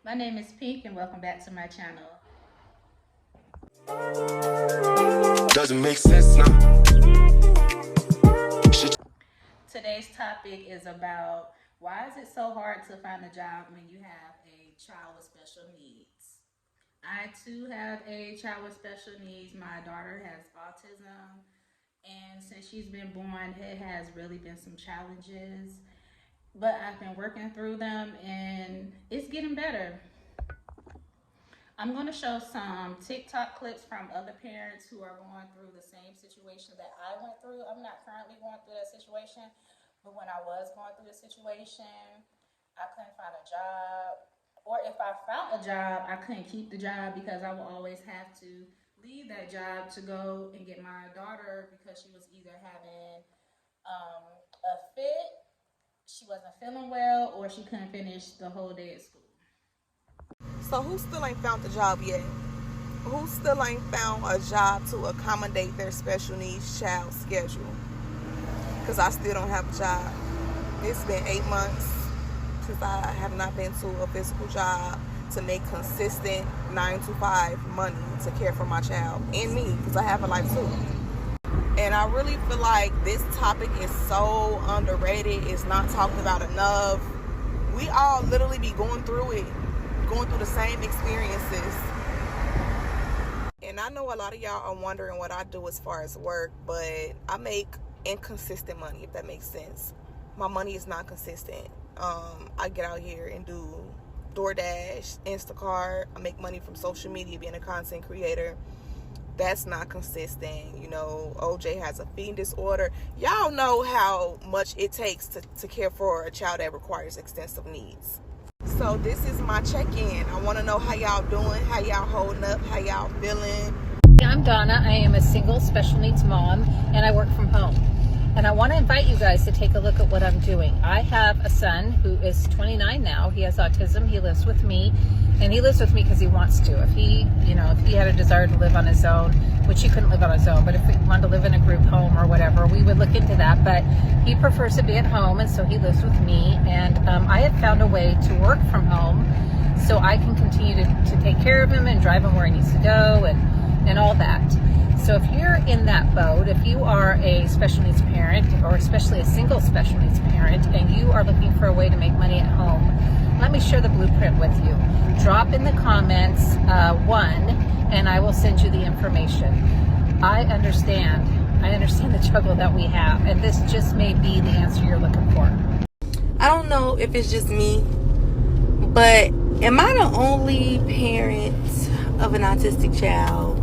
My name is Pink and welcome back to my channel. Doesn't make sense now. Today's topic is about why is it so hard to find a job when you have a child with special needs. I too have a child with special needs. My daughter has autism, and since she's been born, it has really been some challenges. But I've been working through them and it's getting better. I'm going to show some TikTok clips from other parents who are going through the same situation that I went through. I'm not currently going through that situation, but when I was going through the situation, I couldn't find a job. Or if I found a job, I couldn't keep the job because I would always have to leave that job to go and get my daughter because she was either having a fit, she wasn't feeling well, or she couldn't finish the whole day at school. So who still ain't found the job yet? Who still ain't found a job to accommodate their special needs child schedule? Because I still don't have a job. It's been 8 months since I have not been to a physical job to make consistent 9 to 5 money to care for my child and me, because I have a life too. And I really feel like this topic is so underrated. It's not talked about enough. We all literally be going through it, going through the same experiences. And I know a lot of y'all are wondering what I do as far as work, but I make inconsistent money, if that makes sense. My money is not consistent. I get out here and do DoorDash, Instacart. I make money from social media, being a content creator. That's not consistent. You know, OJ has a feeding disorder. Y'all know how much it takes to care for a child that requires extensive needs. So this is my check-in. I want to know how y'all doing, how y'all holding up, how y'all feeling. I'm Donna. I am a single special needs mom and I work from home. And I want to invite you guys to take a look at what I'm doing. I have a son who is 29 now. He has autism. He lives with me, and he lives with me because he wants to. If he had a desire to live on his own, which he couldn't live on his own, but if he wanted to live in a group home or whatever, we would look into that. But he prefers to be at home, and so he lives with me. And I have found a way to work from home so I can continue to take care of him and drive him where he needs to go and all that. So if you're in that boat, if you are a special needs parent, or especially a single special needs parent, and you are looking for a way to make money at home, let me share the blueprint with you. Drop in the comments one, and I will send you the information. I understand the struggle that we have, and this just may be the answer you're looking for. I don't know if it's just me, but am I the only parent of an autistic child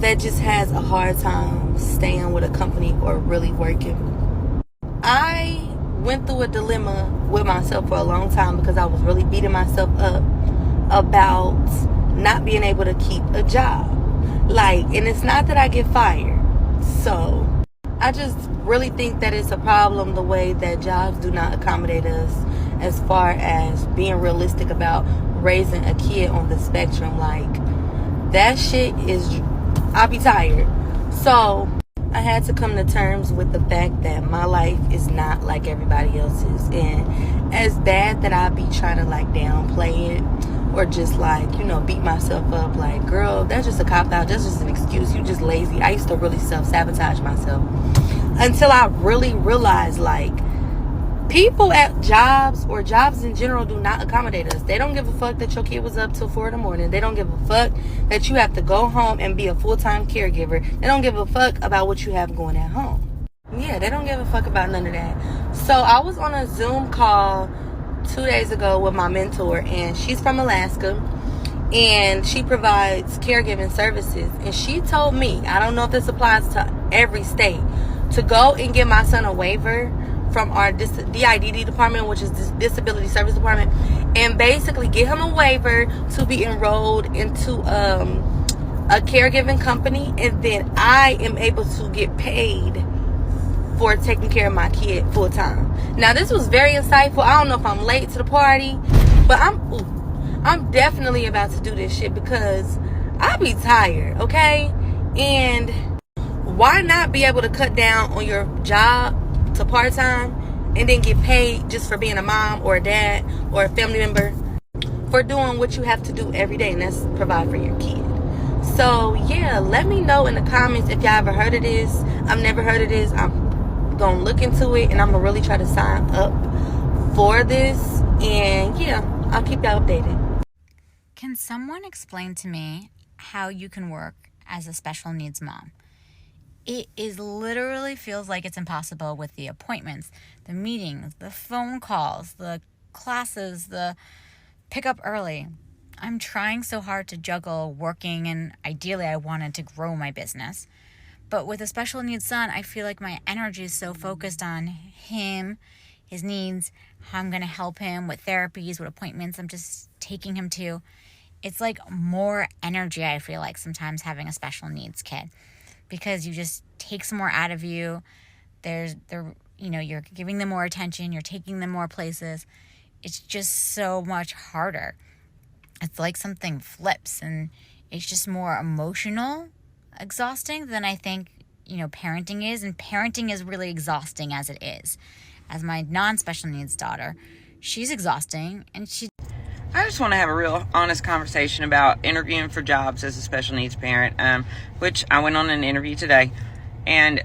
that just has a hard time staying with a company or really working? I went through a dilemma with myself for a long time because I was really beating myself up about not being able to keep a job. And it's not that I get fired. So I just really think that it's a problem the way that jobs do not accommodate us as far as being realistic about raising a kid on the spectrum. That shit is, I'll be tired. So I had to come to terms with the fact that my life is not like everybody else's. And as bad that I be trying to downplay it or just beat myself up, girl, that's just a cop out. That's just an excuse. You just lazy. I used to really self-sabotage myself until I really realized people at jobs or jobs in general do not accommodate us. They don't give a fuck that your kid was up till 4 a.m. They don't give a fuck that you have to go home and be a full-time caregiver. They don't give a fuck about what you have going at home. Yeah, they don't give a fuck about none of that. So I was on a Zoom call 2 days ago with my mentor, and she's from Alaska, and she provides caregiving services. And she told me, I don't know if this applies to every state, to go and get my son a waiver from our DIDD department, which is Disability Service Department, and basically get him a waiver to be enrolled into a caregiving company, and then I am able to get paid for taking care of my kid full time. Now, this was very insightful. I don't know if I'm late to the party, but I'm definitely about to do this shit because I be tired, okay? And why not be able to cut down on your job to part-time and then get paid just for being a mom or a dad or a family member? for doing what you have to do every day, and that's provide for your kid. So yeah, let me know in the comments if y'all ever heard of this. I've never heard of this. I'm gonna look into it, and I'm gonna really try to sign up for this. And yeah, I'll keep y'all updated. Can someone explain to me how you can work as a special needs mom? It is literally feels like it's impossible with the appointments, the meetings, the phone calls, the classes, the pick up early. I'm trying so hard to juggle working, and ideally I wanted to grow my business. But with a special needs son, I feel like my energy is so focused on him, his needs, how I'm going to help him with therapies, what appointments I'm just taking him to. It's like more energy, I feel like, sometimes having a special needs kid, because you just take some more out of you. You're giving them more attention, you're taking them more places. It's just so much harder. It's like something flips, and it's just more emotional, exhausting than I think, parenting is. And parenting is really exhausting as it is. As my non-special needs daughter, she's exhausting, and I just want to have a real honest conversation about interviewing for jobs as a special needs parent, which I went on an interview today. And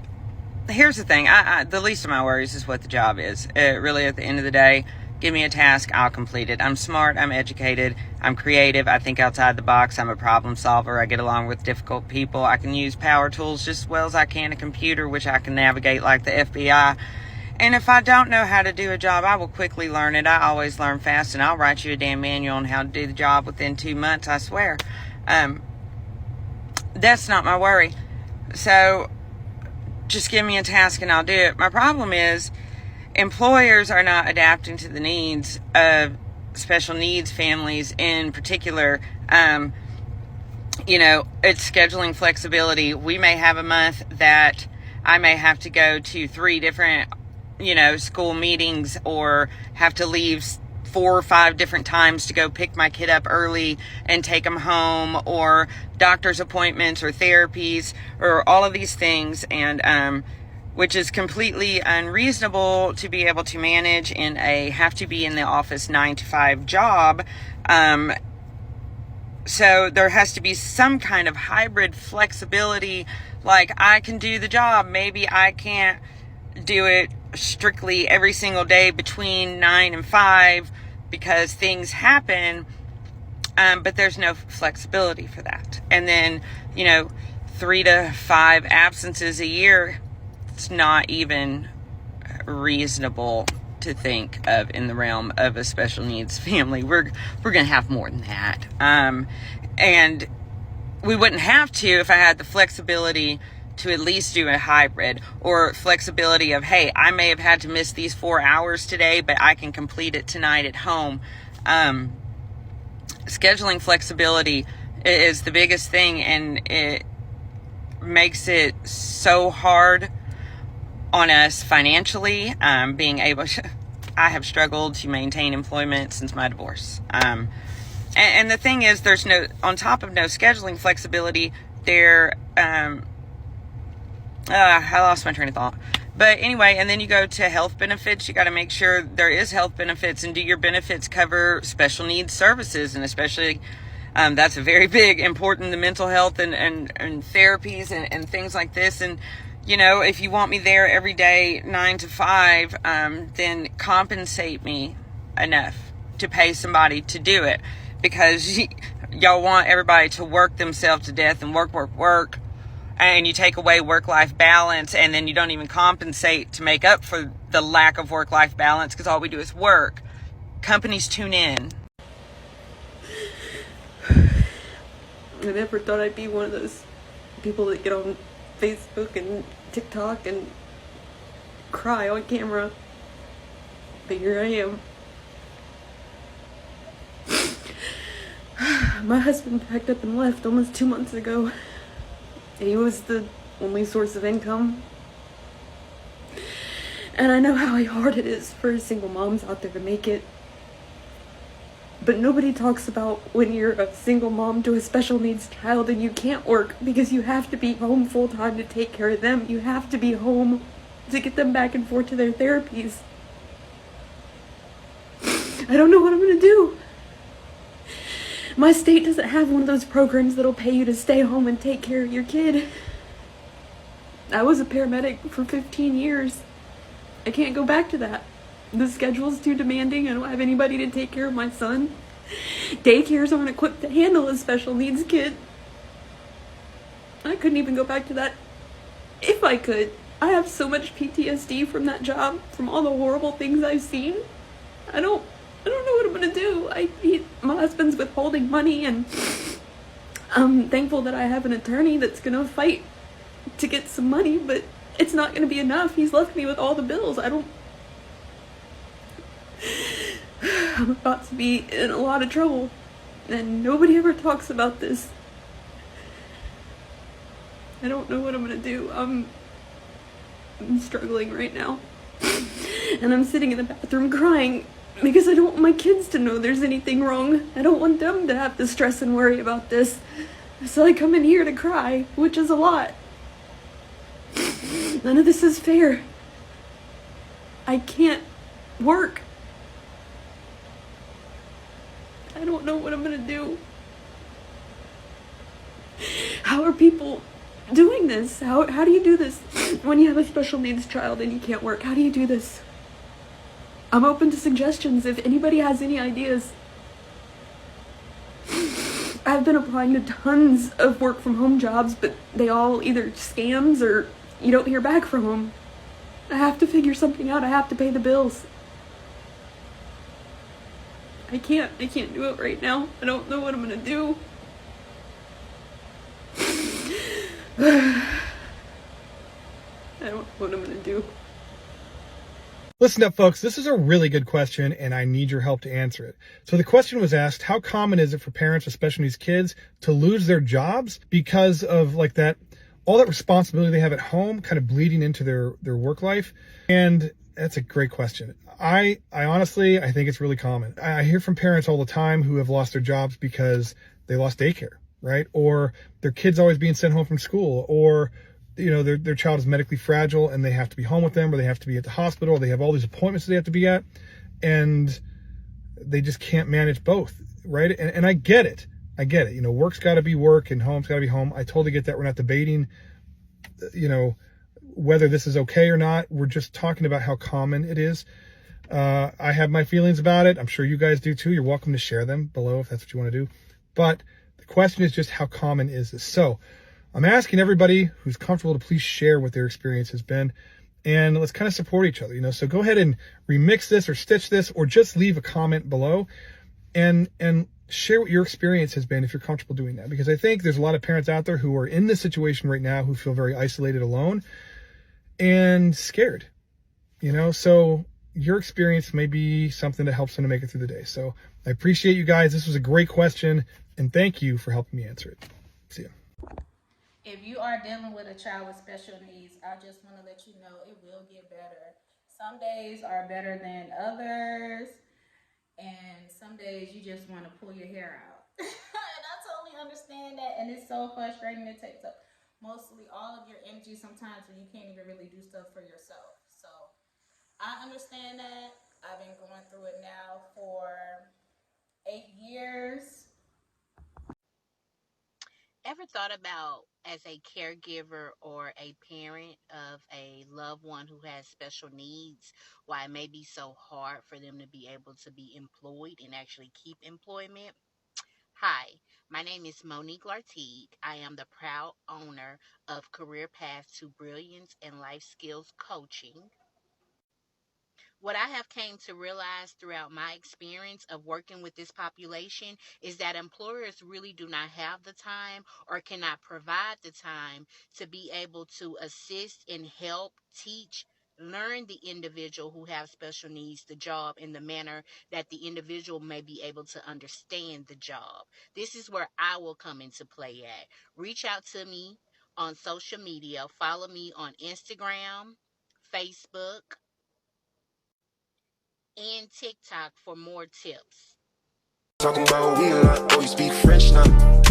here's the thing. The least of my worries is what the job is. Really, at the end of the day, give me a task, I'll complete it. I'm smart, I'm educated, I'm creative, I think outside the box, I'm a problem solver, I get along with difficult people, I can use power tools just as well as I can a computer, which I can navigate like the FBI. And if I don't know how to do a job, I will quickly learn it. I always learn fast, and I'll write you a damn manual on how to do the job within 2 months, I swear. That's not my worry. So just give me a task and I'll do it. My problem is employers are not adapting to the needs of special needs families in particular. It's scheduling flexibility. We may have a month that I may have to go to 3 different school meetings, or have to leave 4 or 5 different times to go pick my kid up early and take them home, or doctor's appointments or therapies or all of these things, and which is completely unreasonable to be able to manage in a have to be in the office 9 to 5 job. So there has to be some kind of hybrid flexibility. Like, I can do the job, maybe I can't do it strictly every single day between 9 and 5 because things happen, but there's no flexibility for that. And then 3 to 5 absences a year, it's not even reasonable to think of in the realm of a special needs family. We're gonna have more than that, and we wouldn't have to if I had the flexibility to at least do a hybrid, or flexibility of, hey, I may have had to miss these 4 hours today, but I can complete it tonight at home. Scheduling flexibility is the biggest thing, and it makes it so hard on us financially. Being able to, I have struggled to maintain employment since my divorce. And the thing is, there's on top of no scheduling flexibility, I lost my train of thought. But anyway, and then you go to health benefits. You got to make sure there is health benefits, and do your benefits cover special needs services? And especially, that's a very big, important, the mental health and therapies and things like this. And, if you want me there every day, 9 to 5, then compensate me enough to pay somebody to do it. Because y'all want everybody to work themselves to death and work. And you take away work-life balance, and then you don't even compensate to make up for the lack of work-life balance, because all we do is work. Companies tune in. I never thought I'd be one of those people that get on Facebook and TikTok and cry on camera. But here I am. My husband packed up and left almost 2 months ago. He was the only source of income. And I know how hard it is for single moms out there to make it. But nobody talks about when you're a single mom to a special needs child and you can't work because you have to be home full time to take care of them. You have to be home to get them back and forth to their therapies. I don't know what I'm gonna do. My state doesn't have one of those programs that'll pay you to stay home and take care of your kid. I was a paramedic for 15 years. I can't go back to that. The schedule's too demanding. I don't have anybody to take care of my son. Daycares aren't equipped to handle a special needs kid. I couldn't even go back to that if I could. I have so much PTSD from that job, from all the horrible things I've seen. I don't know what I'm gonna do. My husband's withholding money, and I'm thankful that I have an attorney that's gonna fight to get some money, but it's not gonna be enough. He's left me with all the bills. I'm about to be in a lot of trouble, and nobody ever talks about this. I don't know what I'm gonna do. I'm struggling right now. And I'm sitting in the bathroom crying because I don't want my kids to know there's anything wrong. I don't want them to have to stress and worry about this. So I come in here to cry, which is a lot. None of this is fair. I can't work. I don't know what I'm gonna do. How are people doing this? How do you do this when you have a special needs child and you can't work? How do you do this? I'm open to suggestions if anybody has any ideas. I've been applying to tons of work from home jobs, but they all either scams or you don't hear back from them. I have to figure something out. I have to pay the bills. I can't do it right now. I don't know what I'm gonna do. I don't know what I'm gonna do. Listen up, folks. This is a really good question, and I need your help to answer it. So the question was asked, how common is it for parents with special needs kids to lose their jobs because of like that, all that responsibility they have at home kind of bleeding into their work life? And that's a great question. I honestly, I think it's really common. I hear from parents all the time who have lost their jobs because they lost daycare, right? Or their kid's always being sent home from school, or their child is medically fragile and they have to be home with them, or they have to be at the hospital, or they have all these appointments they have to be at, and they just can't manage both, right? And I get it. Work's got to be work and home's got to be home. I totally get that. We're not debating, whether this is okay or not. We're just talking about how common it is. I have my feelings about it. I'm sure you guys do too. You're welcome to share them below if that's what you want to do. But the question is just, how common is this? So I'm asking everybody who's comfortable to please share what their experience has been, and let's kind of support each other, So go ahead and remix this or stitch this, or just leave a comment below and share what your experience has been if you're comfortable doing that. Because I think there's a lot of parents out there who are in this situation right now who feel very isolated, alone, and scared, So your experience may be something that helps them to make it through the day. So I appreciate you guys. This was a great question, and thank you for helping me answer it. See ya. If you are dealing with a child with special needs, I just want to let you know it will get better. Some days are better than others, and some days you just want to pull your hair out. And I totally understand that, and it's so frustrating. It takes up mostly all of your energy sometimes when you can't even really do stuff for yourself. So I understand that. I've been going through it now for 8 years. Ever thought about, as a caregiver or a parent of a loved one who has special needs, why it may be so hard for them to be able to be employed and actually keep employment? Hi, my name is Monique Lartigue. I am the proud owner of Career Path to Brilliance and Life Skills Coaching. What I have came to realize throughout my experience of working with this population is that employers really do not have the time or cannot provide the time to be able to assist and help teach, learn the individual who have special needs the job in the manner that the individual may be able to understand the job. This is where I will come into play at. Reach out to me on social media. Follow me on Instagram, Facebook, and TikTok for more tips. Talking about we a lot, boy, you speak French now.